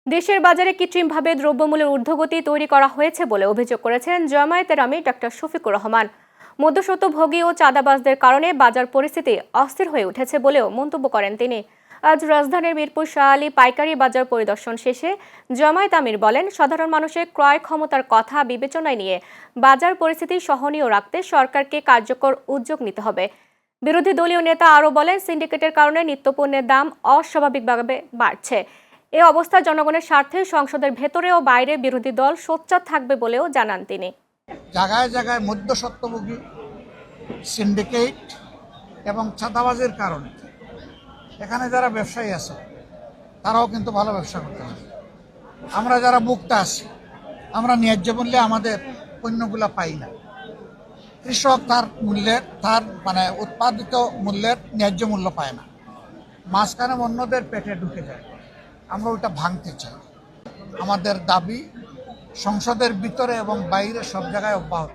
দেশের বাজারে কৃত্রিমভাবে দ্রব্যমূল্যের ঊর্ধ্বগতি তৈরি করা হয়েছে বলে অভিযোগ করেছেন জামায়াতের আমির ডক্টর শফিকুর রহমান। মধ্যস্বত্বভোগী ও চাঁদাবাজদের কারণে বাজার পরিস্থিতি অস্থির হয়ে উঠেছে বলেও মন্তব্য করেন তিনি। আজ রাজধানীর মিরপুর শাহ আলী পাইকারি বাজার পরিদর্শন শেষে জামায়াত আমির বলেন, সাধারণ মানুষের ক্রয় ক্ষমতার কথা বিবেচনায় নিয়ে বাজার পরিস্থিতি সহনীয় রাখতে সরকারকে কার্যকর উদ্যোগ নিতে হবে। বিরোধী দলীয় নেতা আরও বলেন, সিন্ডিকেটের কারণে নিত্যপণ্যের দাম অস্বাভাবিকভাবে বাড়ছে। এ অবস্থায় জনগণের স্বার্থে সংসদের ভেতরে ও বাইরে বিরোধী দল সোচ্চার থাকবে বলেও জানান তিনি। জায়গায় জায়গায় মধ্যস্বত্বভোগী, সিন্ডিকেট এবং চাঁদাবাজের কারণে এখানে যারা ব্যবসায়ী আছে তারাও কিন্তু ভালো ব্যবসা করতে পারে। আমরা যারা মুক্তা আছি, আমরা ন্যায্য মূল্যে আমাদের পণ্যগুলো পাই না। কৃষক তার উৎপাদিত মূল্যের ন্যায্য মূল্য পায় না, মাঝখানে অন্যদের পেটে ঢুকে যায়। আমরা ওটা ভাঙতে চাই। আমাদের দাবি সংসদের ভিতরে এবং বাইরে সব জায়গায় অব্যাহত।